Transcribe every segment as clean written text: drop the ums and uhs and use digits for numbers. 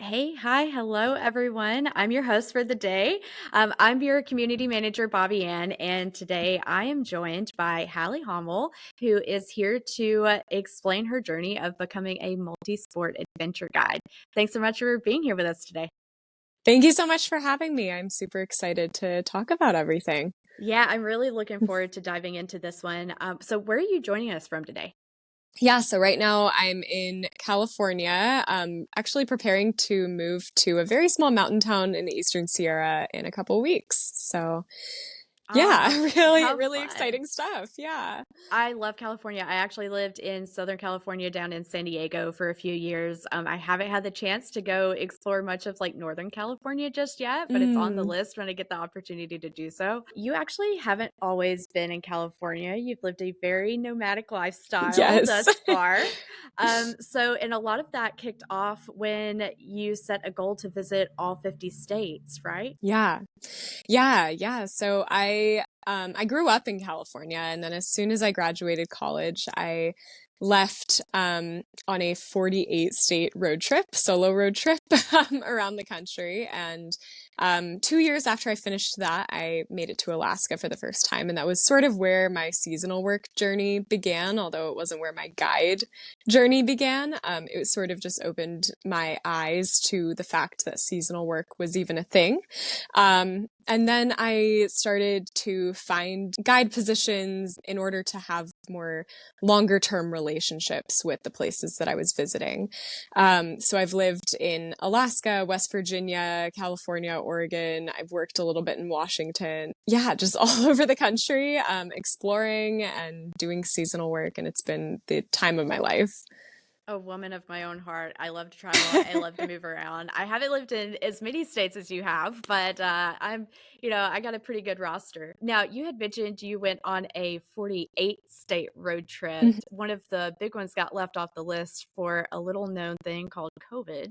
Hey, hi, hello, everyone. I'm your host for the day. I'm your community manager, Bobby Ann, and today I am joined by Halle Homel, who is here to explain her journey of becoming a multi-sport adventure guide. Thanks so much for being here with us today. Thank you so much for having me. I'm super excited to talk about everything. Yeah, I'm really looking forward to diving into this one. So, where are you joining us from today? Yeah, so right now I'm in California, actually preparing to move to a very small mountain town in the Eastern Sierra in a couple weeks. So, yeah, Ah, really, how really fun. exciting stuff. Yeah. I love California. I actually lived in Southern California down in San Diego for a few years. I haven't had the chance to go explore much of like Northern California just yet, but it's on the Mm, list when I get the opportunity to do so. You actually haven't always been in California. You've lived a very nomadic lifestyle yes. thus far. And a lot of that kicked off when you set a goal to visit all 50 states, right? Yeah. Yeah. So I grew up in California, and then as soon as I graduated college, I left on a 48 state road trip, solo road trip around the country. And 2 years after I finished that, I made it to Alaska for the first time. And that was sort of where my seasonal work journey began, although it wasn't where my guide journey began. It was sort of just opened my eyes to the fact that seasonal work was even a thing. And then I started to find guide positions in order to have more longer term relationships with the places that I was visiting. So I've lived in Alaska, West Virginia, California, Oregon. I've worked a little bit in Washington. Yeah, just all over the country, exploring and doing seasonal work. And it's been the time of my life. A woman of my own heart. I love to travel. I love to move around. I haven't lived in as many states as you have, but I got a pretty good roster. Now, you had mentioned you went on a 48 state road trip. One of the big ones got left off the list for a little known thing called COVID.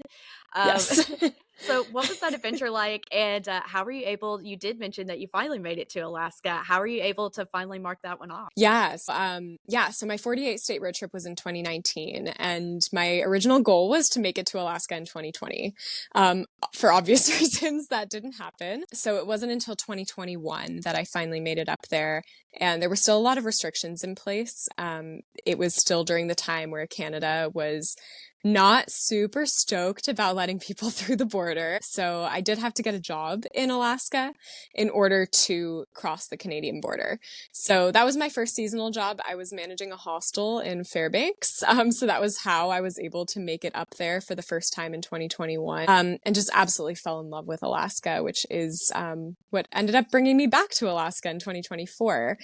Um, Yes. so, what was that adventure like? And how were you able? You did mention that you finally made it to Alaska. How were you able to finally mark that one off? So my 48 state road trip was in 2019, and my original goal was to make it to Alaska in 2020. For obvious reasons, that didn't happen. So it wasn't until 2021 that I finally made it up there, and there were still a lot of restrictions in place. It was still during the time where Canada was not super stoked about letting people through the border. So I did have to get a job in Alaska in order to cross the Canadian border. So that was my first seasonal job. I was managing a hostel in Fairbanks. So that was how I was able to make it up there for the first time in 2021. And just absolutely fell in love with Alaska, which is what ended up bringing me back to Alaska in 2024,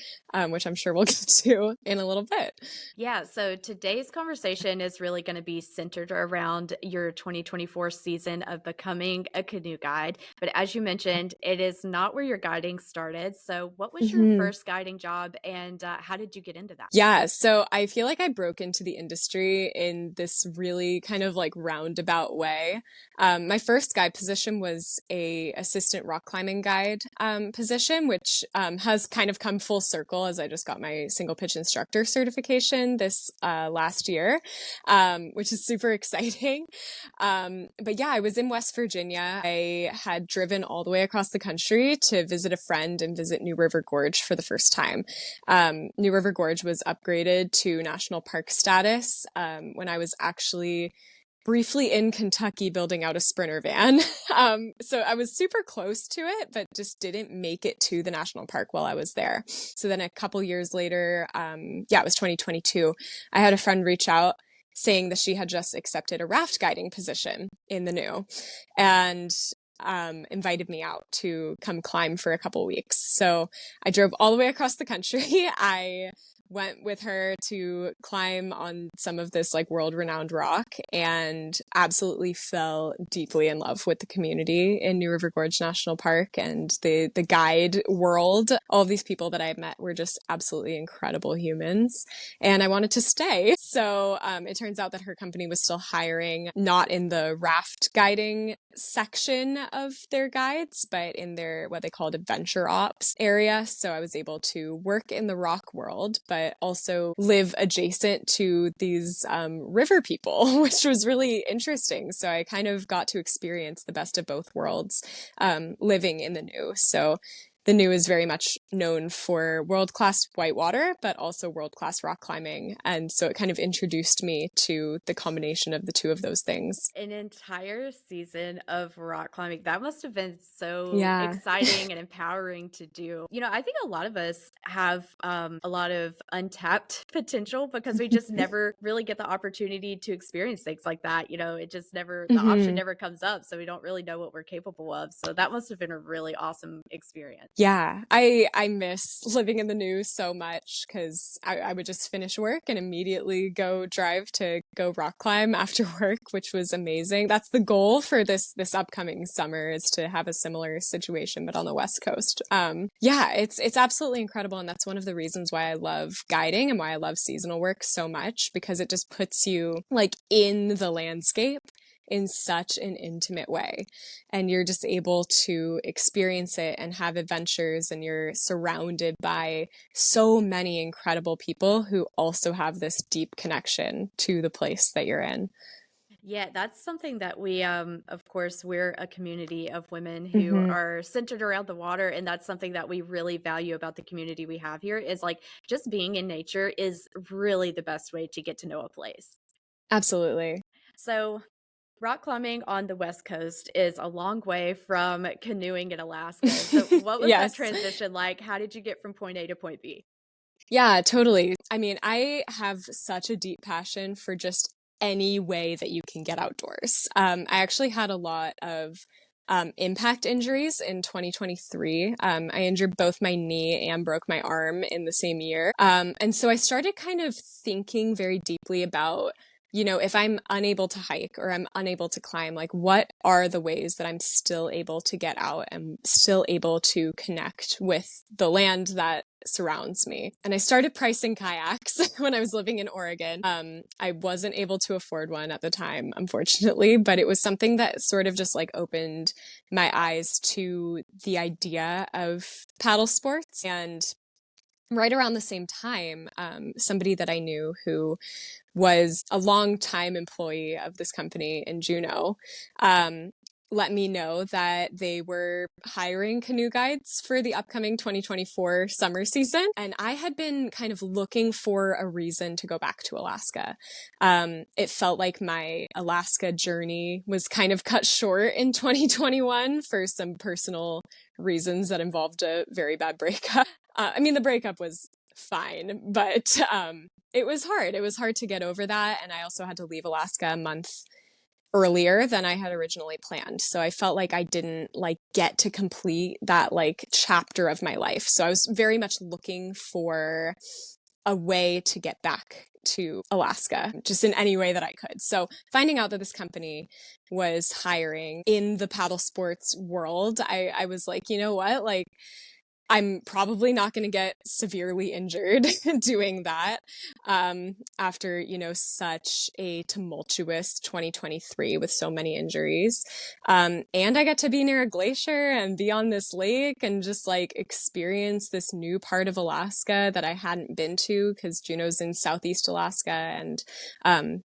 which I'm sure we'll get to in a little bit. Yeah, so today's conversation is really going to be centered around your 2024 season of becoming a canoe guide. But as you mentioned, it is not where your guiding started. So, what was your Mhm. first guiding job and how did you get into that? Yeah, so I feel like I broke into the industry in this really kind of like roundabout way. My first guide position was a assistant rock climbing guide position, which has kind of come full circle as I just got my single pitch instructor certification this last year, which is super exciting. But yeah, I was in West Virginia. I had driven all the way across the country to visit a friend and visit New River Gorge for the first time. New River Gorge was upgraded to national park status when I was actually briefly in Kentucky building out a Sprinter van. So I was super close to it, but just didn't make it to the national park while I was there. So then a couple years later, it was 2022, I had a friend reach out saying that she had just accepted a raft guiding position in the new. And invited me out to come climb for a couple weeks. So I drove all the way across the country. I went with her to climb on some of this like world renowned rock and absolutely fell deeply in love with the community in New River Gorge National Park and the guide world. All of these people that I had met were just absolutely incredible humans and I wanted to stay. So it turns out that her company was still hiring, not in the raft guiding section of their guides, but in their what they called adventure ops area. So I was able to work in the rock world, but also live adjacent to these river people, which was really interesting. So I kind of got to experience the best of both worlds living in the New. So the New is very much known for world-class whitewater, but also world-class rock climbing. And so it kind of introduced me to the combination of the two of those things. An entire season of rock climbing. That must have been so Yeah. exciting and empowering to do. I think a lot of us have a lot of untapped potential because we just never really get the opportunity to experience things like that. It just never, the option Hmm. never comes up. So we don't really know what we're capable of. So that must have been a really awesome experience. Yeah, I miss living in the New so much because I would just finish work and immediately go drive to go rock climb after work, which was amazing. That's the goal for this upcoming summer, is to have a similar situation, but on the West Coast. Yeah, it's absolutely incredible, and that's one of the reasons why I love guiding and why I love seasonal work so much, because it just puts you like in the landscape in such an intimate way. And you're just able to experience it and have adventures, and you're surrounded by so many incredible people who also have this deep connection to the place that you're in. Yeah, that's something that we, of course, we're a community of women who Hmm. are centered around the water. And that's something that we really value about the community we have here is like just being in nature is really the best way to get to know a place. Absolutely. So, rock climbing on the West Coast is a long way from canoeing in Alaska. So, what was that Yes. transition like? How did you get from point A to point B? Yeah, totally. I mean, I have such a deep passion for just any way that you can get outdoors. I actually had a lot of impact injuries in 2023. I injured both my knee and broke my arm in the same year. And so I started kind of thinking very deeply about, if I'm unable to hike or I'm unable to climb, like what are the ways that I'm still able to get out and still able to connect with the land that surrounds me. And I started pricing kayaks when I was living in Oregon. I wasn't able to afford one at the time, unfortunately, but it was something that sort of just like opened my eyes to the idea of paddle sports. And right around the same time, somebody that I knew who was a long time employee of this company in Juneau, let me know that they were hiring canoe guides for the upcoming 2024 summer season. And I had been kind of looking for a reason to go back to Alaska. It felt like my Alaska journey was kind of cut short in 2021 for some personal reasons that involved a very bad breakup. I mean, the breakup was fine, but it was hard. It was hard to get over that. And I also had to leave Alaska a month earlier than I had originally planned. So I felt like I didn't like get to complete that like chapter of my life. So I was very much looking for a way to get back to Alaska, just in any way that I could. So finding out that this company was hiring in the paddle sports world, I was like, you know what? Like, I'm probably not going to get severely injured doing that after, such a tumultuous 2023 with so many injuries. And I got to be near a glacier and be on this lake and just like experience this new part of Alaska that I hadn't been to, because Juneau's in Southeast Alaska. And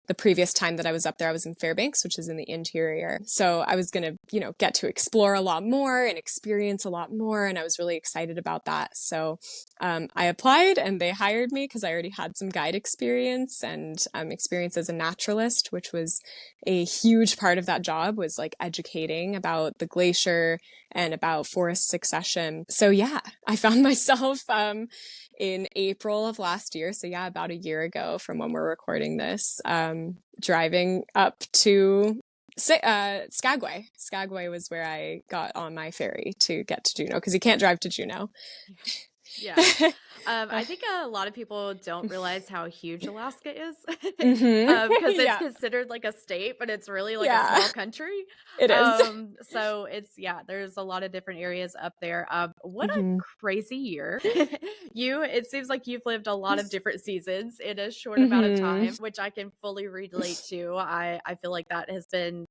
the previous time that I was up there, I was in Fairbanks, which is in the interior. So I was going to, get to explore a lot more and experience a lot more. And I was really excited about that. So I applied and they hired me because I already had some guide experience and experience as a naturalist, which was a huge part of that job, was like educating about the glacier and about forest succession. So yeah, I found myself in April of last year. So yeah, about a year ago from when we're recording this, driving up to Skagway. Skagway was where I got on my ferry to get to Juneau, because you can't drive to Juneau. Yeah. I think a lot of people don't realize how huge Alaska is Hmm. because it's Yeah. considered like a state, but it's really like a Yeah, small country. it is. So yeah, there's a lot of different areas up there. What a Hmm. crazy year. It seems like you've lived a lot of different seasons in a short amount of Hmm. time, which I can fully relate to. I feel like that has been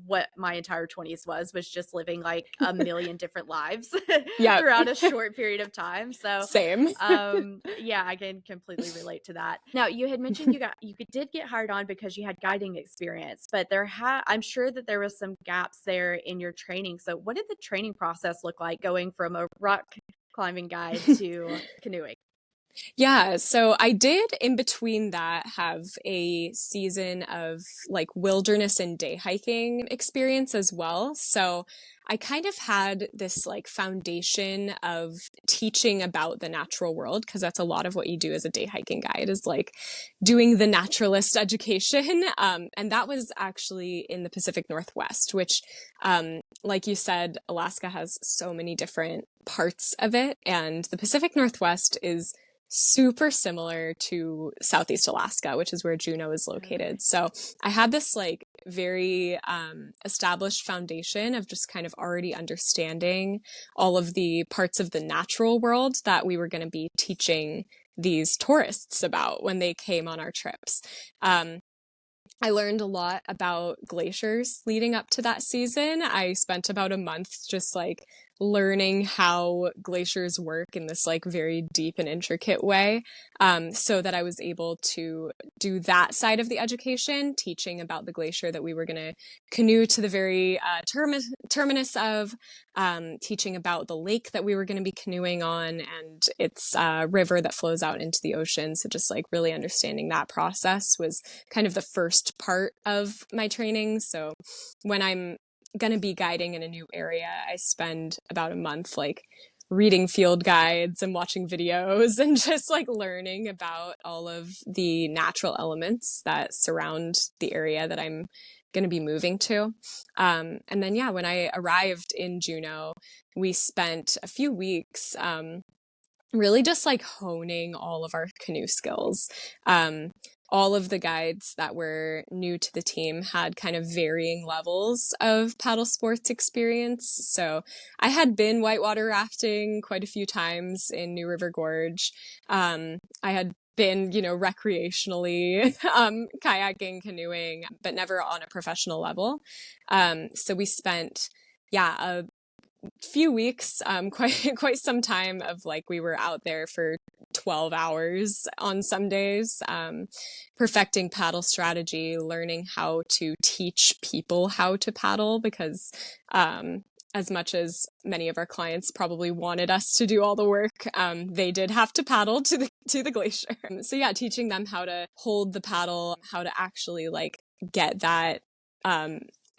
what my entire 20s was just living like a million different lives Yeah, throughout a short period of time. So same. yeah, I can completely relate to that. Now, you had mentioned you did get hired on because you had guiding experience, but I'm sure that there was some gaps there in your training. So what did the training process look like going from a rock climbing guide to canoeing? Yeah, so I did in between that have a season of like wilderness and day hiking experience as well. So I kind of had this like foundation of teaching about the natural world, because that's a lot of what you do as a day hiking guide is like doing the naturalist education. And that was actually in the Pacific Northwest, which, like you said, Alaska has so many different parts of it. And the Pacific Northwest is super similar to Southeast Alaska, which is where Juneau is located. So I had this like very established foundation of just kind of already understanding all of the parts of the natural world that we were going to be teaching these tourists about when they came on our trips. I learned a lot about glaciers leading up to that season. I spent about a month just like learning how glaciers work in this like very deep and intricate way, so that I was able to do that side of the education, teaching about the glacier that we were going to canoe to the very terminus of, teaching about the lake that we were going to be canoeing on and its river that flows out into the ocean. So just like really understanding that process was kind of the first part of my training. So when I'm going to be guiding in a new area, I spend about a month like reading field guides and watching videos and just like learning about all of the natural elements that surround the area that I'm going to be moving to. And then, yeah, when I arrived in Juneau, we spent a few weeks really just like honing all of our canoe skills. All of the guides that were new to the team had kind of varying levels of paddle sports experience. So I had been whitewater rafting quite a few times in New River Gorge. I had been, recreationally kayaking, canoeing, but never on a professional level. So we spent, a few weeks, quite some time of like we were out there for 12 hours on some days, perfecting paddle strategy, learning how to teach people how to paddle, because as much as many of our clients probably wanted us to do all the work, they did have to paddle to the glacier. So yeah, teaching them how to hold the paddle, how to actually like get that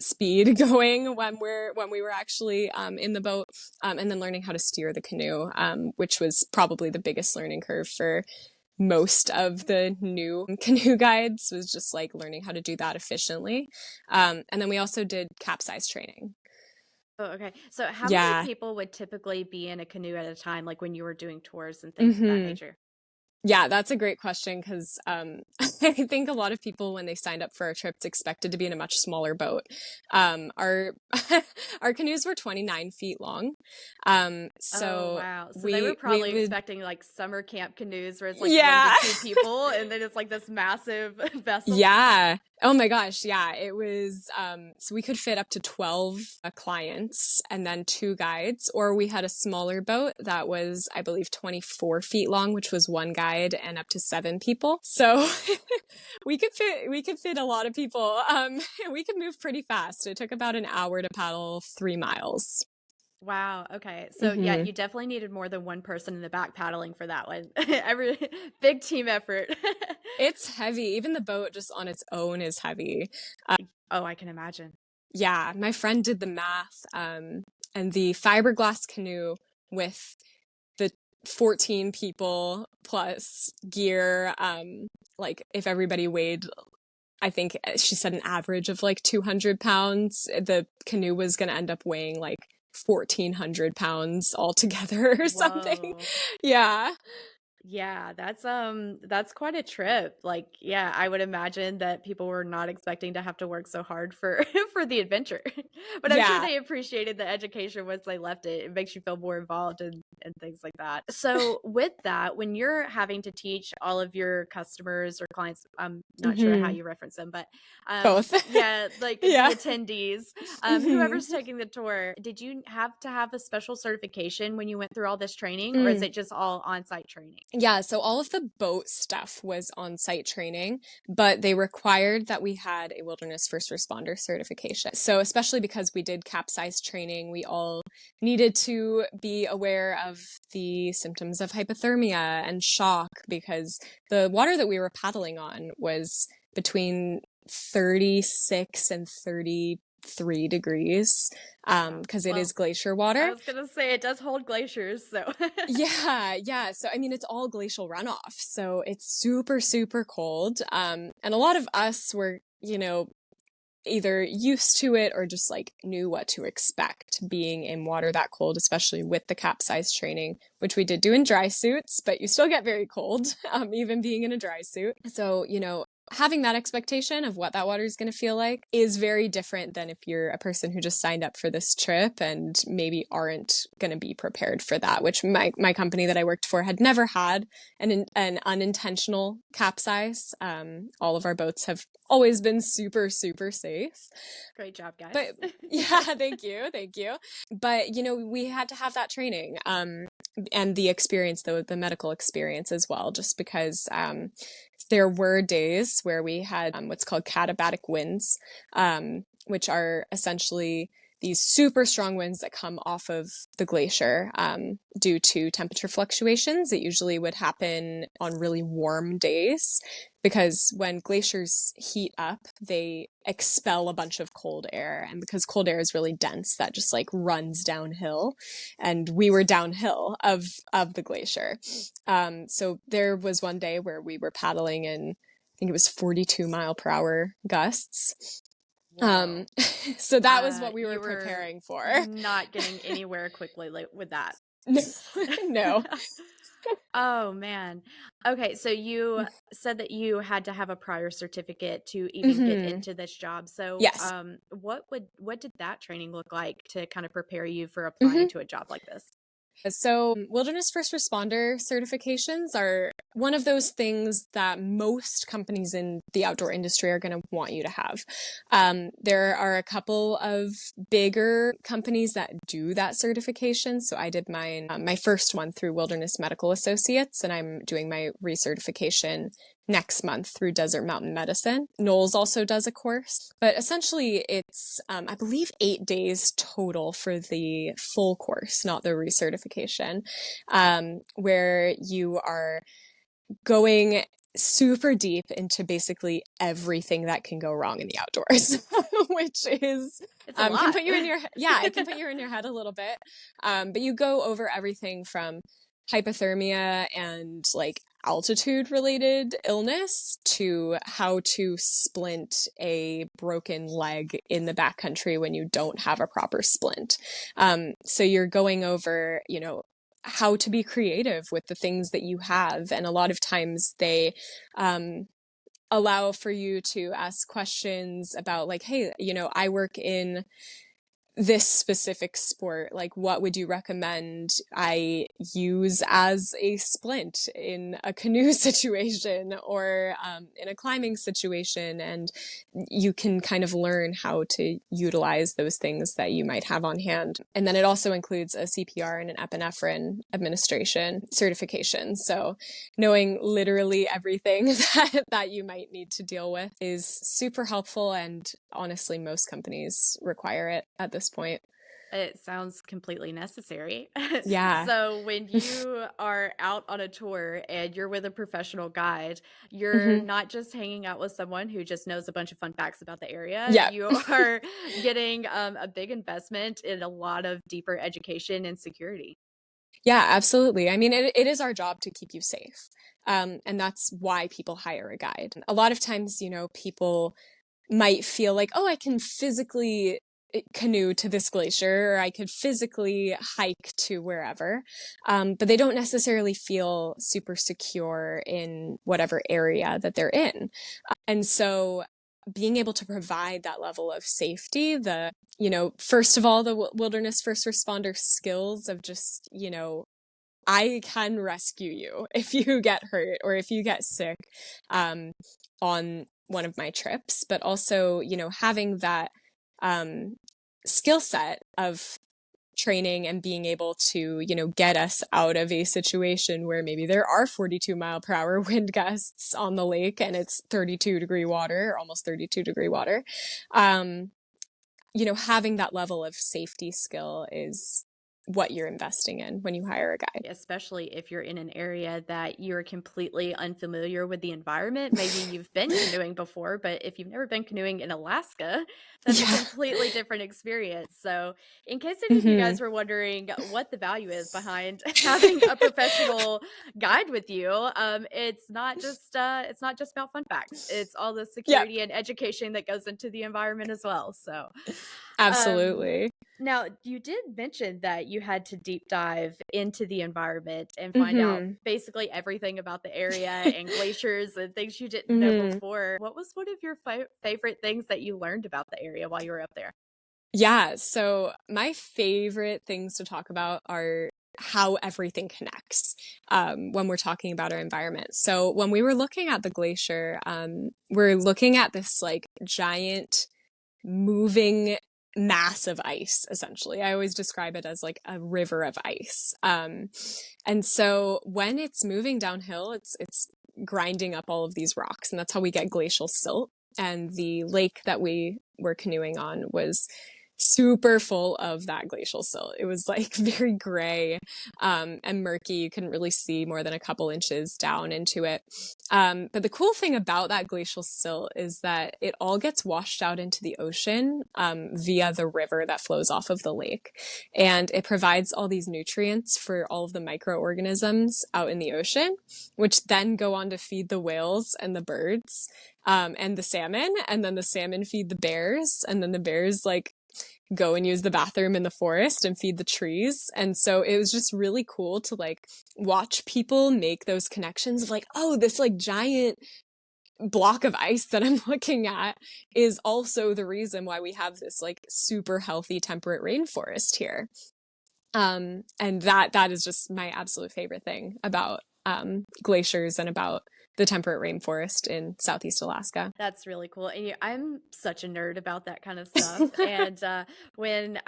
speed going when we were actually in the boat, and then learning how to steer the canoe, which was probably the biggest learning curve for most of the new canoe guides, was just like learning how to do that efficiently. And then we also did capsize training. Oh, okay. So how many Yeah. people would typically be in a canoe at a time, like when you were doing tours and things of that Mm-hmm. nature? Yeah, that's a great question, because I think a lot of people, when they signed up for our trips, expected to be in a much smaller boat. Our our canoes were 29 feet long. Oh, So wow. So they were we probably would, expecting like summer camp canoes where it's like one to yeah. two people, and then it's like this massive vessel. Yeah. Oh my gosh. Yeah. It was, so we could fit up to 12 clients and then 2 guides, or we had a smaller boat that was, I believe, 24 feet long, which was 1 guide and up to 7 people. So we could fit a lot of people. We could move pretty fast. It took about an hour to paddle 3 miles. Wow. Okay. So yeah, Hmm. you definitely needed more than one person in the back paddling for that one. Every big team effort. It's heavy. Even the boat just on its own is heavy. Oh, I can imagine. Yeah, my friend did the math, and the fiberglass canoe with the 14 people plus gear, like if everybody weighed, I think she said an average of like 200 pounds, the canoe was going to end up weighing like 1,400 pounds altogether or something. Whoa. Yeah. Yeah, that's quite a trip. Like, yeah, I would imagine that people were not expecting to have to work so hard for for the adventure. But I'm sure Yeah. they appreciated the education once they left it. It makes you feel more involved and things like that. So, with that, when you're having to teach all of your customers or clients, I'm not sure how Hmm. you reference them, but Both. yeah, like the Yeah. attendees, Hmm. whoever's taking the tour, did you have to have a special certification when you went through all this training, or is Mm. it just all on-site training? Yeah, so all of the boat stuff was on-site training, but they required that we had a wilderness first responder certification. So especially because we did capsize training, we all needed to be aware of the symptoms of hypothermia and shock because the water that we were paddling on was between 36 and 33 degrees, Wow. because it is Well, glacier I water. was gonna say it does hold glaciers, so Yeah, yeah. So, I mean, it's all glacial runoff. So it's super, super cold. And a lot of us were, either used to it or just like knew what to expect being in water that cold, especially with the capsize training, which we did do in dry suits, but you still get very cold, even being in a dry suit. So, having that expectation of what that water is going to feel like is very different than if you're a person who just signed up for this trip and maybe aren't going to be prepared for that, which my company that I worked for had never had an unintentional capsize. All of our boats have always been super, super safe. great job, guys. But yeah, thank you. Thank you. But, we had to have that training, and the experience, though, the medical experience as well, just because, there were days where we had what's called katabatic winds, which are essentially these super strong winds that come off of the glacier, due to temperature fluctuations. It usually would happen on really warm days because when glaciers heat up, they expel a bunch of cold air. And because cold air is really dense, that just like runs downhill. And we were downhill of the glacier. So there was one day where we were paddling in, I think it was 42-mile-per-hour gusts. Whoa. So that was what we were You were preparing for. not getting anywhere quickly with that. No, no. Oh man. Okay, so you said that you had to have a prior certificate to even get Hmm. into this job. So, Yes. what did that training look like to kind of prepare you for applying Hmm. to a job like this? So, wilderness first responder certifications are one of those things that most companies in the outdoor industry are going to want you to have. There are a couple of bigger companies that do that certification. So, I did my first one through Wilderness Medical Associates, and I'm doing my recertification next month through Desert Mountain Medicine. Knowles also does a course, but essentially it's, I believe, 8 days total for the full course, not the recertification, where you are going super deep into basically everything that can go wrong in the outdoors, which is, It's a can lot. put you in your, yeah, it can put you in your head a little bit. But you go over everything from hypothermia and like altitude related illness to how to splint a broken leg in the backcountry when you don't have a proper splint. So you're going over, how to be creative with the things that you have. And a lot of times they um, allow for you to ask questions about, like, hey, I work in this specific sport. Like, what would you recommend I use as a splint in a canoe situation or in a climbing situation? And you can kind of learn how to utilize those things that you might have on hand. And then it also includes a CPR and an epinephrine administration certification. So knowing literally everything that you might need to deal with is super helpful. And honestly, most companies require it at this point. It sounds completely necessary. Yeah. So, when you are out on a tour and you're with a professional guide, you're Hmm. not just hanging out with someone who just knows a bunch of fun facts about the area. Yeah. You are getting a big investment in a lot of deeper education and security. Yeah, absolutely. I mean, it is our job to keep you safe. And that's why people hire a guide. A lot of times, people might feel like, oh, I can physically canoe to this glacier, or I could physically hike to wherever. But they don't necessarily feel super secure in whatever area that they're in. And so being able to provide that level of safety, first of all, the wilderness first responder skills of just, I can rescue you if you get hurt or if you get sick, on one of my trips, but also, having that, skill set of training and being able to, get us out of a situation where maybe there are 42-mile-per-hour wind gusts on the lake and it's 32-degree water, almost 32-degree water. Having that level of safety skill is what you're investing in when you hire a guide. Especially if you're in an area that you're completely unfamiliar with the environment. Maybe you've been canoeing before, but if you've never been canoeing in Alaska, that's a Yeah. completely different experience. So, in case any of you Mm-hmm. guys were wondering what the value is behind having a professional guide with you, it's not just about fun facts. It's all the Yep. security and education that goes into the environment as well. So, um, Absolutely. now, you did mention that you had to deep dive into the environment and find out Mm-hmm. basically everything about the area and glaciers and things you didn't know Mm-hmm. before. What was one of your favorite things that you learned about the area while you were up there? Yeah, so my favorite things to talk about are how everything connects, when we're talking about our environment. So when we were looking at the glacier, we're looking at this like giant moving mass of ice, essentially. I always describe it as like a river of ice. And so when it's moving downhill, it's grinding up all of these rocks, and that's how we get glacial silt. And the lake that we were canoeing on was super full of that glacial silt. It was like very gray, and murky. You couldn't really see more than a couple inches down into it. But the cool thing about that glacial silt is that it all gets washed out into the ocean, via the river that flows off of the lake. And it provides all these nutrients for all of the microorganisms out in the ocean, which then go on to feed the whales and the birds, and the salmon. And then the salmon feed the bears. And then the bears like go and use the bathroom in the forest and feed the trees. And so it was just really cool to like watch people make those connections of like, oh, this like giant block of ice that I'm looking at is also the reason why we have this like super healthy temperate rainforest here. And that is just my absolute favorite thing about glaciers and about the temperate rainforest in Southeast Alaska. That's really cool. And I'm such a nerd about that kind of stuff. And when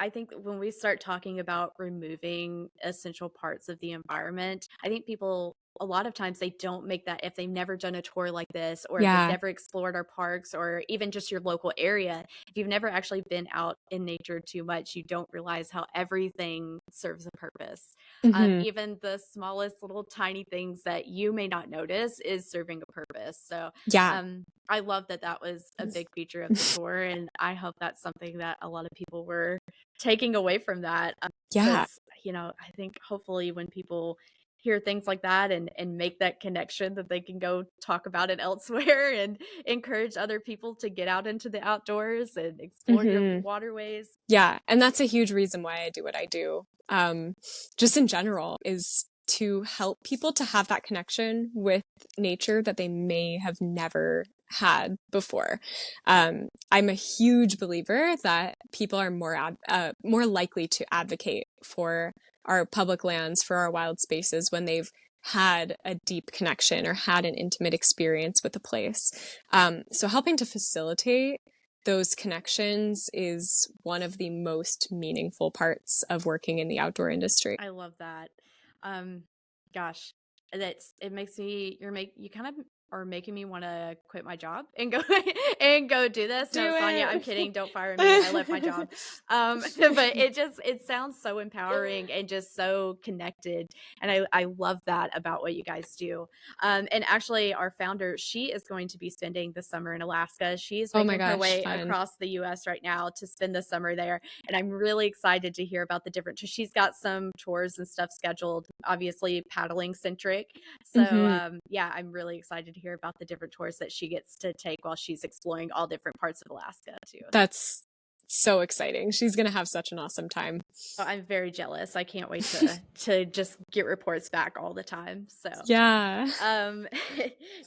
we start talking about removing essential parts of the environment, I think people a lot of times they don't make that if they've never done a tour like this or they've Yeah. never explored our parks or even just your local area. If you've never actually been out in nature too much, you don't realize how everything serves a purpose. Hmm. Even the smallest little tiny things that you may not notice is serving a purpose. So Yeah. I love that that was a big feature of the tour, and I hope that's something that a lot of people were taking away from that. Yeah. Because I think hopefully when people hear things like that and make that connection, that they can go talk about it elsewhere and encourage other people to get out into the outdoors and explore your Hmm. waterways. Yeah. And that's a huge reason why I do what I do. Just in general, is to help people to have that connection with nature that they may have never had before. I'm a huge believer that people are more likely to advocate for our public lands, for our wild spaces when they've had a deep connection or had an intimate experience with a place. So helping to facilitate those connections is one of the most meaningful parts of working in the outdoor industry. I love that. Um, gosh, it makes me you kind of are making me want to quit my job and go and go do this. Do No, Sonia, I'm kidding. Don't fire me. I love my it. job. But it sounds so empowering and just so connected, and I love that about what you guys do. And actually, our founder, she is going to be spending the summer in Alaska. She's Oh my making her gosh, way fun. across the U.S. right now to spend the summer there, and I'm really excited to hear about the different. She's got some tours and stuff scheduled, obviously paddling centric. So Hmm. yeah, I'm really excited to hear about the different tours that she gets to take while she's exploring all different parts of Alaska too. That's so exciting. She's going to have such an awesome time. Oh, I'm very jealous. I can't wait to just get reports back all the time. So, Yeah. um,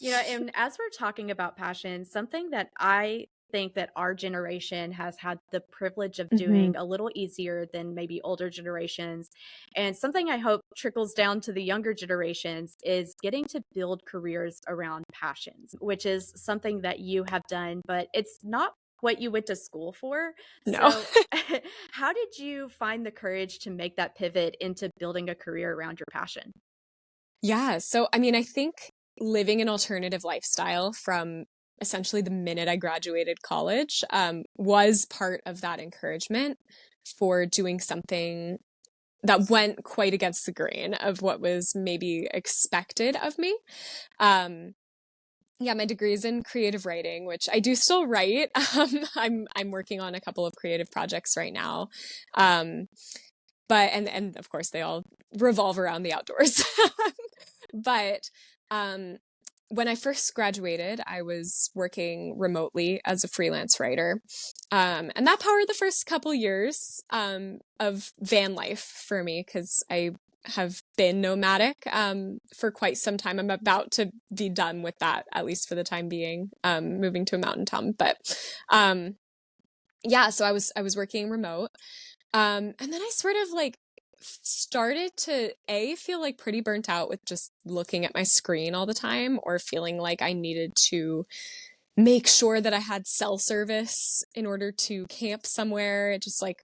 and as we're talking about passion, something that I think that our generation has had the privilege of Hmm. doing a little easier than maybe older generations, and something I hope trickles down to the younger generations is getting to build careers around passions, which is something that you have done, but it's not what you went to school for. No. So, how did you find the courage to make that pivot into building a career around your passion? Yeah. So, I mean, I think living an alternative lifestyle from essentially the minute I graduated college was part of that encouragement for doing something that went quite against the grain of what was maybe expected of me. Um, yeah, my degree is in creative writing, which I do still write. I'm working on a couple of creative projects right now. Um, but and of course they all revolve around the outdoors. But um, when I first graduated, I was working remotely as a freelance writer. And that powered the first couple years of van life for me because I have been nomadic for quite some time. I'm about to be done with that, at least for the time being, moving to a mountain town. But um, yeah, so I was working remote. And then I sort of like started to feel like pretty burnt out with just looking at my screen all the time, or feeling like I needed to make sure that I had cell service in order to camp somewhere. It just like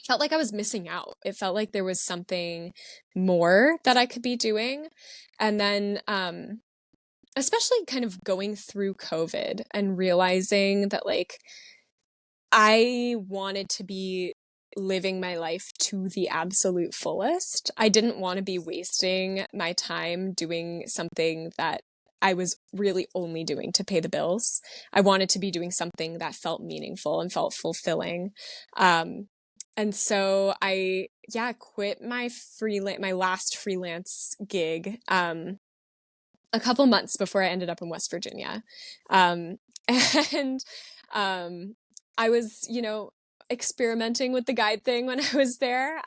felt like I was missing out. It felt like there was something more that I could be doing. And then especially kind of going through COVID and realizing that like I wanted to be living my life to the absolute fullest. I didn't want to be wasting my time doing something that I was really only doing to pay the bills. I wanted to be doing something that felt meaningful and felt fulfilling. And so I quit my last freelance gig, a couple months before I ended up in West Virginia. Um, and um, I was, experimenting with the guide thing when I was there.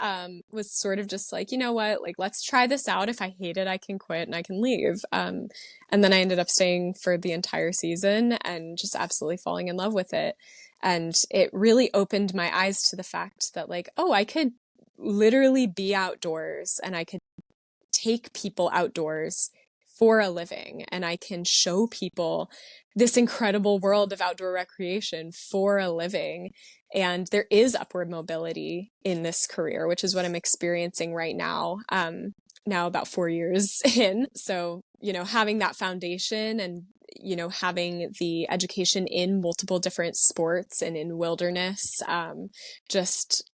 Was sort of just like, you know what, like, let's try this out. If I hate it, I can quit and I can leave. And then I ended up staying for the entire season and just absolutely falling in love with it. And it really opened my eyes to the fact that, like, oh, I could literally be outdoors and I could take people outdoors for a living, and I can show people this incredible world of outdoor recreation for a living. And there is upward mobility in this career, which is what I'm experiencing right now. Now about 4 years in. So, having that foundation and, having the education in multiple different sports and in wilderness, just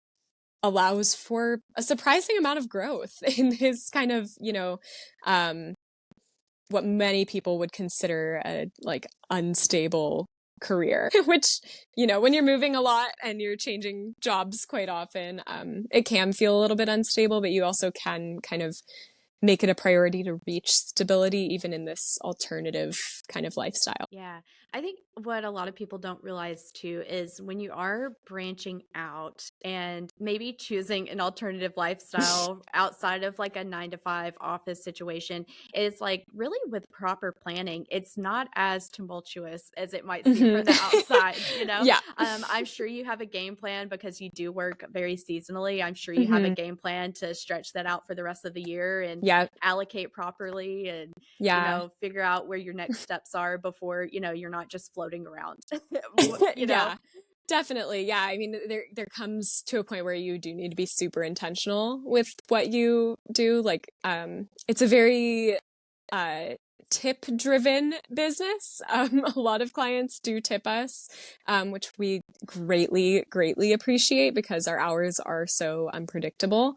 allows for a surprising amount of growth in this kind of, um, what many people would consider a like unstable career, which, when you're moving a lot and you're changing jobs quite often, it can feel a little bit unstable, but you also can kind of make it a priority to reach stability even in this alternative kind of lifestyle. Yeah, I think what a lot of people don't realize too is when you are branching out and maybe choosing an alternative lifestyle outside of like a 9 to 5 office situation, is like really with proper planning, it's not as tumultuous as it might seem Hmm. from the outside, you know? Yeah. I'm sure you have a game plan because you do work very seasonally. I'm sure you have a Hmm. game plan to stretch that out for the rest of the year and Yeah. allocate properly and Yeah. figure out where your next steps are before, you're not just floating around. you know? Yeah. Definitely. Yeah. I mean, there comes to a point where you do need to be super intentional with what you do. Like, it's a very uh tip driven business. A lot of clients do tip us, which we greatly appreciate because our hours are so unpredictable.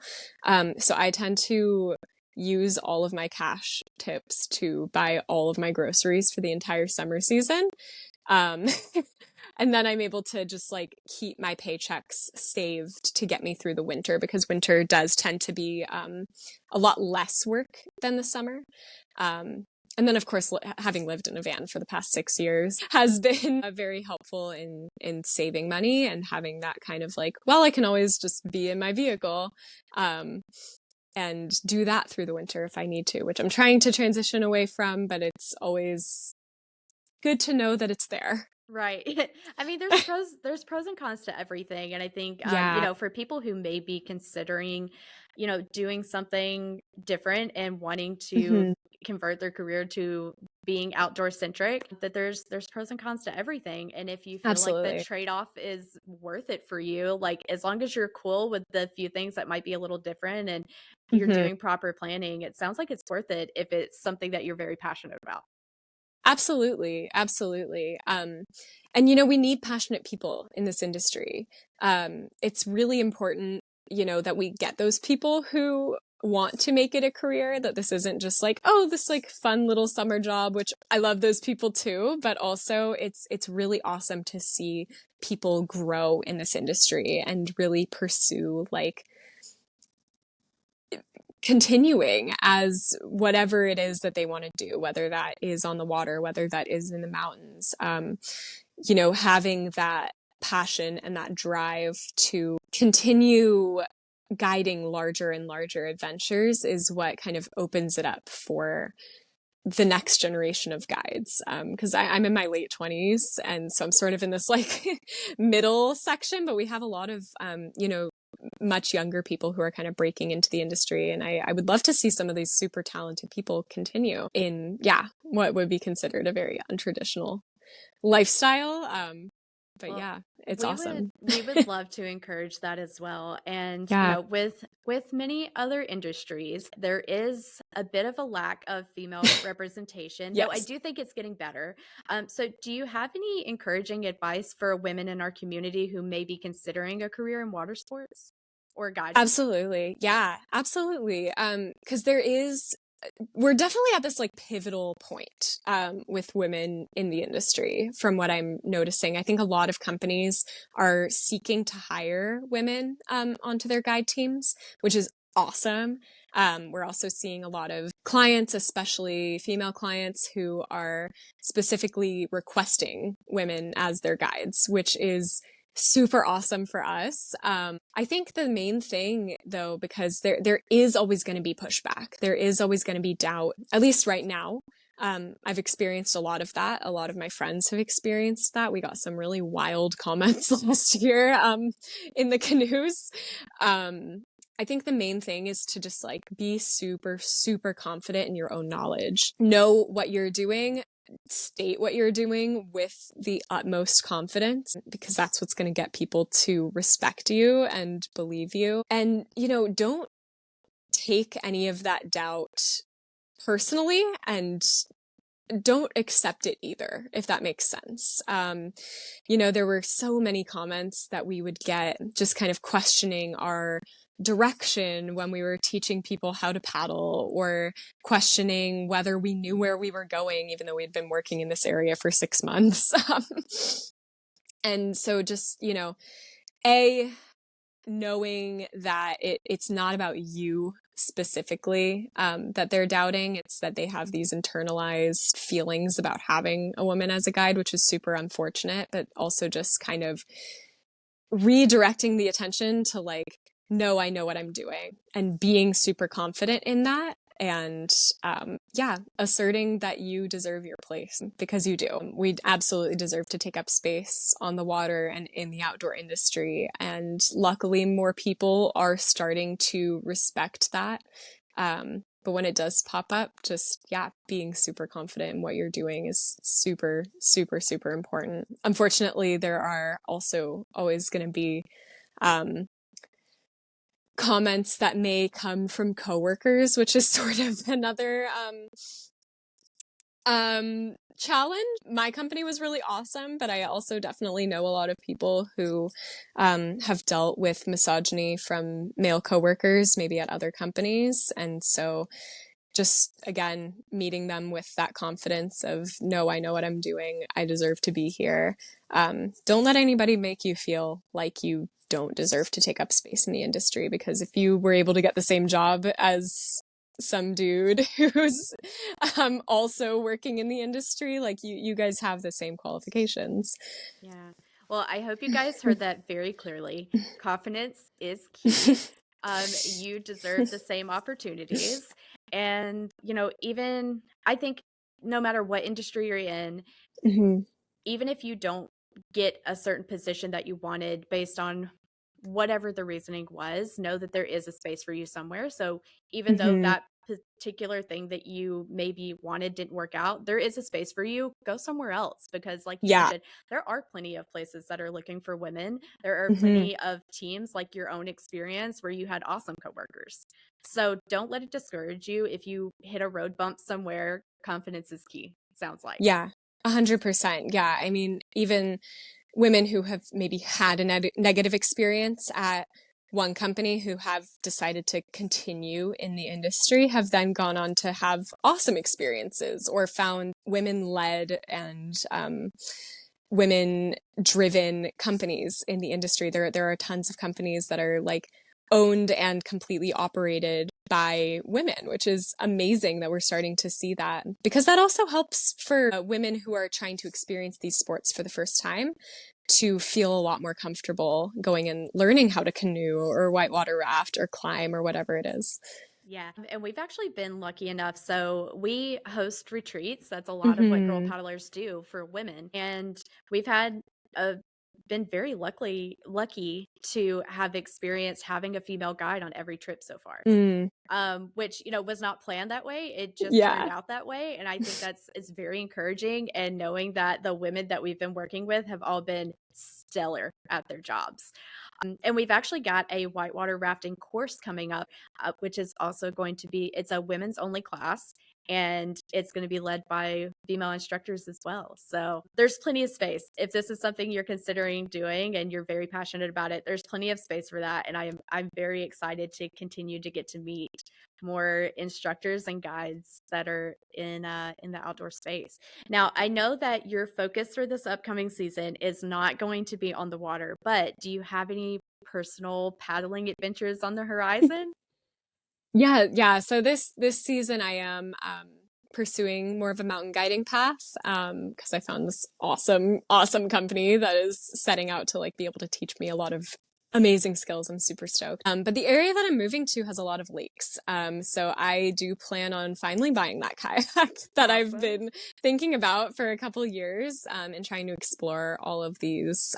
So I tend to use all of my cash tips to buy all of my groceries for the entire summer season. Um, and then I'm able to just like keep my paychecks saved to get me through the winter, because winter does tend to be a lot less work than the summer. Um, And then, of course, having lived in a van for the past 6 years has been very helpful in saving money and having that kind of like, well, I can always just be in my vehicle and do that through the winter if I need to, which I'm trying to transition away from, but it's always good to know that it's there. Right. I mean, there's pros and cons to everything. And I think, Yeah. for people who may be considering, doing something different and wanting to Hmm. convert their career to being outdoor centric, that there's pros and cons to everything. And if you feel like the Absolutely. trade-off is worth it for you, like as long as you're cool with the few things that might be a little different and you're Hmm. doing proper planning, it sounds like it's worth it if it's something that you're very passionate about. Absolutely. Absolutely. And, we need passionate people in this industry. It's really important, that we get those people who want to make it a career, that this isn't just like, oh, this like fun little summer job, which I love those people too, but also it's really awesome to see people grow in this industry and really pursue like continuing as whatever it is that they want to do, whether that is on the water, whether that is in the mountains, having that passion and that drive to continue guiding larger and larger adventures is what kind of opens it up for the next generation of guides. Because I'm in my late 20s, and so I'm sort of in this like middle section, but we have a lot of, much younger people who are kind of breaking into the industry. And I would love to see some of these super talented people continue in, what would be considered a very untraditional lifestyle. But Well, yeah, it's we would awesome. we would love to encourage that as well. And Yeah. with many other industries, there is a bit of a lack of female representation, though I Yes. do think it's getting better. So do you have any encouraging advice for women in our community who may be considering a career in water sports or guiding? Absolutely. Yeah, absolutely. Because we're definitely at this like pivotal point with women in the industry from what I'm noticing. I think a lot of companies are seeking to hire women onto their guide teams, which is awesome. We're also seeing a lot of clients, especially female clients, who are specifically requesting women as their guides, which is super awesome for us. I think the main thing though, because there is always going to be pushback. There is always going to be doubt, at least right now. I've experienced a lot of that. A lot of my friends have experienced that. We got some really wild comments last year, in the canoes. I think the main thing is to just like be super, super confident in your own knowledge. Know what you're doing, state what you're doing with the utmost confidence, because that's what's going to get people to respect you and believe you. And, don't take any of that doubt personally, and don't accept it either, if that makes sense. There were so many comments that we would get just kind of questioning our direction when we were teaching people how to paddle, or questioning whether we knew where we were going, even though we'd been working in this area for 6 months. And so just, knowing that it's not about you specifically that they're doubting. It's that they have these internalized feelings about having a woman as a guide, which is super unfortunate, but also just kind of redirecting the attention to like, no, I know what I'm doing, and being super confident in that. And asserting that you deserve your place, because you do. We absolutely deserve to take up space on the water and in the outdoor industry. And luckily, more people are starting to respect that. But when it does pop up, just, being super confident in what you're doing is super, super, super important. Unfortunately, there are also always going to be comments that may come from coworkers, which is sort of another challenge. My company was really awesome, but I also definitely know a lot of people who have dealt with misogyny from male coworkers, maybe at other companies. And so just, again, meeting them with that confidence of, no, I know what I'm doing. I deserve to be here. Don't let anybody make you feel like you don't deserve to take up space in the industry, because if you were able to get the same job as some dude who's also working in the industry. Like you guys have the same qualifications. Yeah. Well, I hope you guys heard that very clearly. Confidence is key. You deserve the same opportunities. And, even I think no matter what industry you're in, Hmm. even if you don't get a certain position that you wanted based on whatever the reasoning was, know that there is a space for you somewhere. So even though Hmm. that particular thing that you maybe wanted didn't work out, there is a space for you. Go somewhere else because, like you Yeah. mentioned, there are plenty of places that are looking for women. There are Hmm. plenty of teams like your own experience where you had awesome coworkers. So don't let it discourage you if you hit a road bump somewhere. Confidence is key, sounds like. Yeah. 100%. Yeah. I mean, even women who have maybe had a negative experience at one company who have decided to continue in the industry have then gone on to have awesome experiences or found women led and women driven companies in the industry. There are tons of companies that are like owned and completely operated by women, which is amazing that we're starting to see that because that also helps for women who are trying to experience these sports for the first time to feel a lot more comfortable going and learning how to canoe or whitewater raft or climb or whatever it is. Yeah. And we've actually been lucky enough. So we host retreats. That's a lot of what girl Mm-hmm. paddlers do for women. And we've had a been very lucky to have experienced having a female guide on every trip so far. Mm. Which was not planned that way. It just turned Yeah. out that way, and I think that's is very encouraging. And knowing that the women that we've been working with have all been stellar at their jobs. And we've actually got a whitewater rafting course coming up, which is also going to be it's a women's only class, and it's going to be led by female instructors as well. So there's plenty of space. If this is something you're considering doing and you're very passionate about it, there's plenty of space for that. And I'm very excited to continue to get to meet more instructors and guides that are in the outdoor space. Now, I know that your focus for this upcoming season is not going to be on the water, but do you have any personal paddling adventures on the horizon? Yeah, yeah. So this season I am pursuing more of a mountain guiding path because I found this awesome company that is setting out to like be able to teach me a lot of amazing skills. I'm super stoked. But the area that I'm moving to has a lot of lakes. So I do plan on finally buying that kayak that I've Awesome. been thinking about for a couple years and trying to explore all of these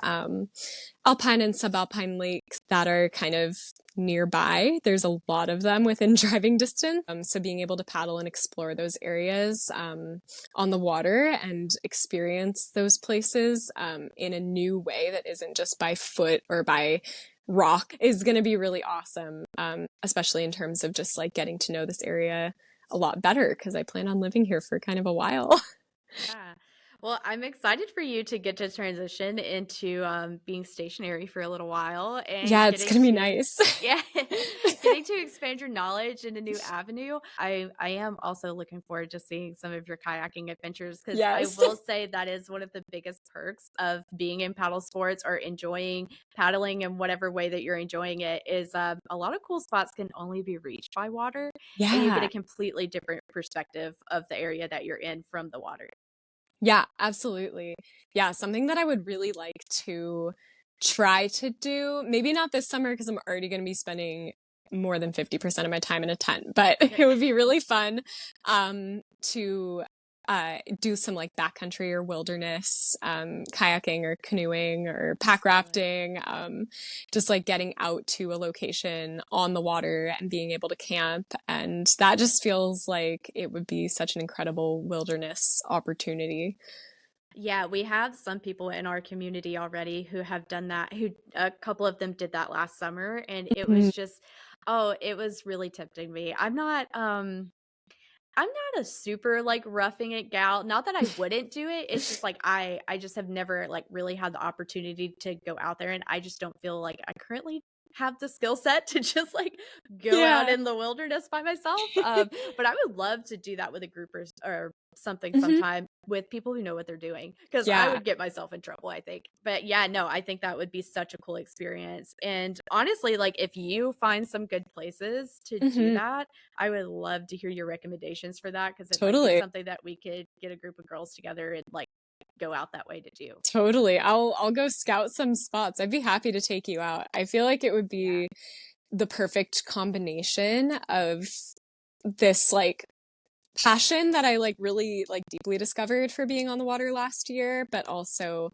alpine and subalpine lakes that are kind of nearby. There's a lot of them within driving distance. So being able to paddle and explore those areas on the water and experience those places in a new way that isn't just by foot or by rock is going to be really awesome, especially in terms of just like getting to know this area a lot better because I plan on living here for kind of a while. Yeah. Well, I'm excited for you to get to transition into being stationary for a little while and Yeah, it's getting going to be to, nice. yeah, getting to expand your knowledge in a new avenue. I am also looking forward to seeing some of your kayaking adventures because I Yes. will say that is one of the biggest perks of being in paddle sports or enjoying paddling in whatever way that you're enjoying it is a lot of cool spots can only be reached by water, and you get a Yeah. completely different perspective of the area that you're in from the water. Yeah, absolutely. Yeah, something that I would really like to try to do, maybe not this summer because I'm already going to be spending more than 50% of my time in a tent, but it would be really fun to do some like backcountry or wilderness kayaking or canoeing or pack Absolutely. rafting, just like getting out to a location on the water and being able to camp. And that just feels like it would be such an incredible wilderness opportunity. Yeah, we have some people in our community already who have done that, who a couple of them did that last summer, and it Mhm. was just, oh, it was really tempting me. I'm not a super like roughing it gal. Not that I wouldn't do it. It's just like I just have never like really had the opportunity to go out there, and I just don't feel like I currently have the skill set to just like go out Yeah. in the wilderness by myself. But I would love to do that with a group or something Hmm. sometime with people who know what they're doing, because I Yeah. would get myself in trouble, I think. But yeah, no, I think that would be such a cool experience. And honestly, like if you find some good places to do Hmm. that, I would love to hear your recommendations for that, because it might be Totally. something that we could get a group of girls together and like go out that way to do. Totally. I'll go scout some spots. I'd be happy to take you out. I feel like it would Yeah. be the perfect combination of this like passion that I like really like deeply discovered for being on the water last year, but also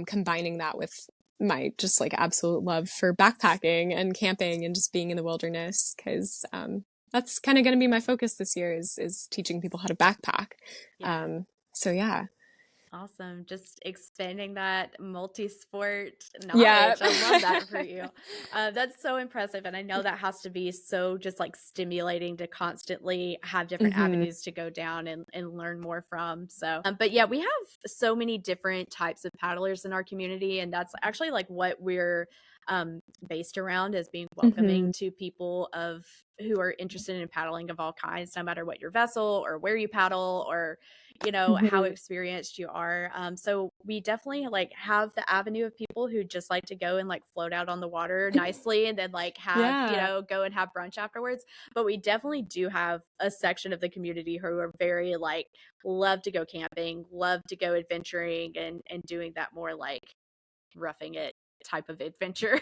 combining that with my just like absolute love for backpacking and camping and just being in the wilderness, because that's kind of going to be my focus this year is teaching people how to backpack. Yeah. Um, so yeah. Awesome. Just expanding that multi-sport Yeah. knowledge. I love that for you. That's so impressive. And I know that has to be so just like stimulating to constantly have different Hmm. avenues to go down and learn more from. So, but yeah, we have so many different types of paddlers in our community. And that's actually like what we're based around, as being Hmm. welcoming to people of who are interested in paddling of all kinds, no matter what your vessel or where you paddle, or how Hmm. experienced you are. So we definitely like have the avenue of people who just like to go and like float out on the water nicely and then like have, Yeah. go and have brunch afterwards. But we definitely do have a section of the community who are very like love to go camping, love to go adventuring, and doing that more like roughing it type of adventure,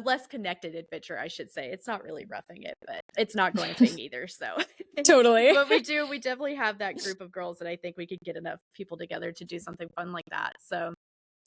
less connected adventure, I should say. It's not really roughing it, but it's not glamping either. So, Totally. but we definitely have that group of girls that I think we could get enough people together to do something fun like that. So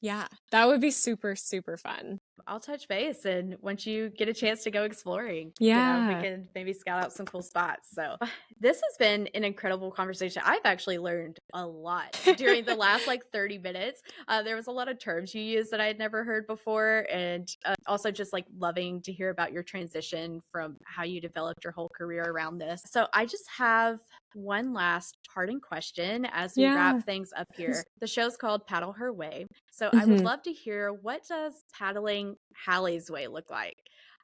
Yeah, that would be super, super fun. I'll touch base, and once you get a chance to go exploring, we Yeah. can maybe scout out some cool spots. So this has been an incredible conversation. I've actually learned a lot during the last like 30 minutes. There was a lot of terms you used that I had never heard before, and also just like loving to hear about your transition from how you developed your whole career around this. So I just have one last parting question as we Yeah. wrap things up here. The show's called Paddle Her Way. So I would Hmm. love to hear, what does paddling Halle's way look like?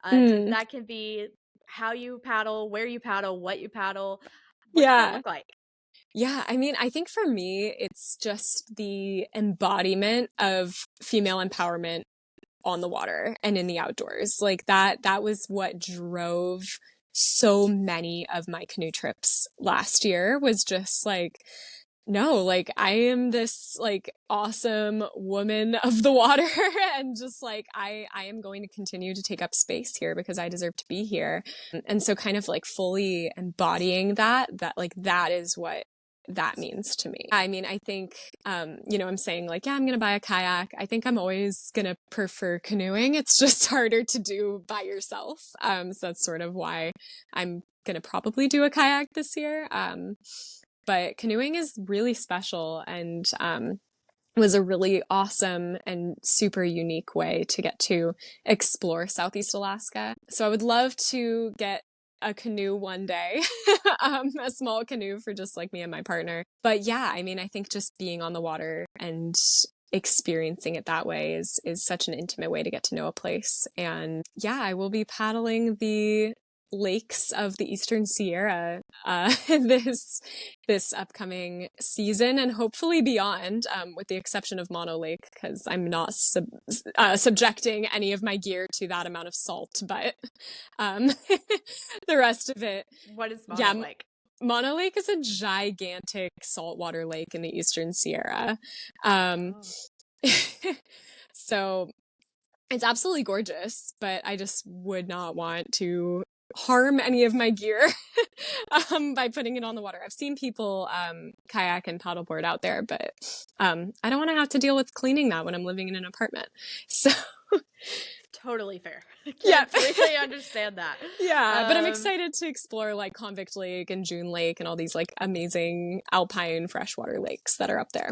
Mm. That can be how you paddle, where you paddle, what you paddle. What does that Yeah. look like? Yeah. I mean, I think for me, it's just the embodiment of female empowerment on the water and in the outdoors. Like that was what drove so many of my canoe trips last year, was just like, no, like I am this like awesome woman of the water and just like I am going to continue to take up space here because I deserve to be here. And so kind of like fully embodying that like that is what that means to me. I mean, I think I'm saying like, yeah, I'm going to buy a kayak. I think I'm always going to prefer canoeing. It's just harder to do by yourself. So that's sort of why I'm going to probably do a kayak this year. But canoeing is really special and was a really awesome and super unique way to get to explore Southeast Alaska. So I would love to get a canoe one day, a small canoe for just like me and my partner. But yeah, I mean, I think just being on the water and experiencing it that way is such an intimate way to get to know a place. And yeah, I will be paddling the lakes of the Eastern Sierra this upcoming season and hopefully beyond, with the exception of Mono Lake, because I'm not subjecting any of my gear to that amount of salt, but um, the rest of it, What is yeah. Mono like? Mono Lake is a gigantic saltwater lake in the Eastern Sierra. Um, Oh. so it's absolutely gorgeous, but I just would not want to harm any of my gear by putting it on the water. I've seen people kayak and paddleboard out there, but I don't want to have to deal with cleaning that when I'm living in an apartment. So Totally fair. yeah. Completely understand that. Yeah, but I'm excited to explore like Convict Lake and June Lake and all these like amazing alpine freshwater lakes that are up there.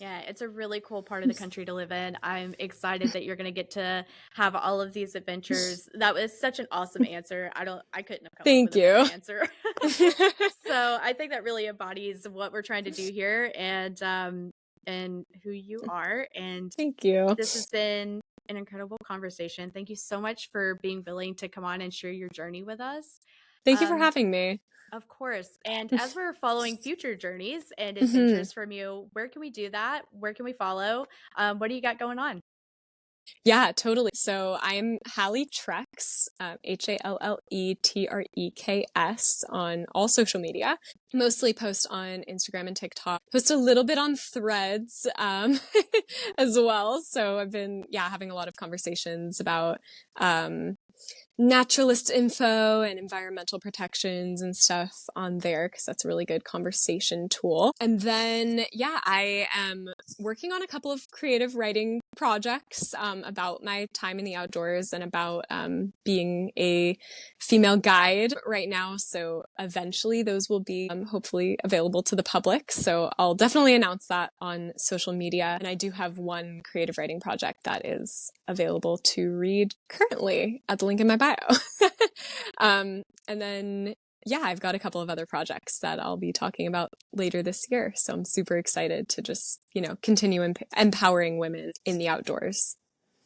Yeah, it's a really cool part of the country to live in. I'm excited that you're going to get to have all of these adventures. That was such an awesome answer. I couldn't have come up with Thank a better you. answer. So I think that really embodies what we're trying to do here, and who you are. And Thank you. this has been an incredible conversation. Thank you so much for being willing to come on and share your journey with us. Thank you for Um, having me. of course. And as we're following future journeys and Mhm. adventures from you, where can we do that? Where can we follow? What do you got going on? Yeah, totally. So I'm halletreks, HALLETREKS on all social media. Mostly post on Instagram and TikTok. Post a little bit on Threads as well. So I've been, having a lot of conversations about um, naturalist info and environmental protections and stuff on there because that's a really good conversation tool. And then, I am working on a couple of creative writing projects about my time in the outdoors and about being a female guide right now. So eventually those will be hopefully available to the public. So I'll definitely announce that on social media. And I do have one creative writing project that is available to read currently at the link in my bio. And then, I've got a couple of other projects that I'll be talking about later this year. So I'm super excited to just, continue empowering women in the outdoors.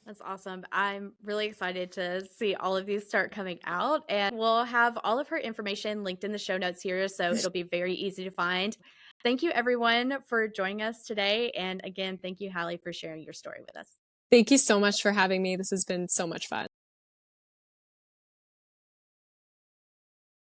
That's awesome. I'm really excited to see all of these start coming out. And we'll have all of her information linked in the show notes here. So it'll be very easy to find. Thank you, everyone, for joining us today. And again, thank you, Halle, for sharing your story with us. Thank you so much for having me. This has been so much fun.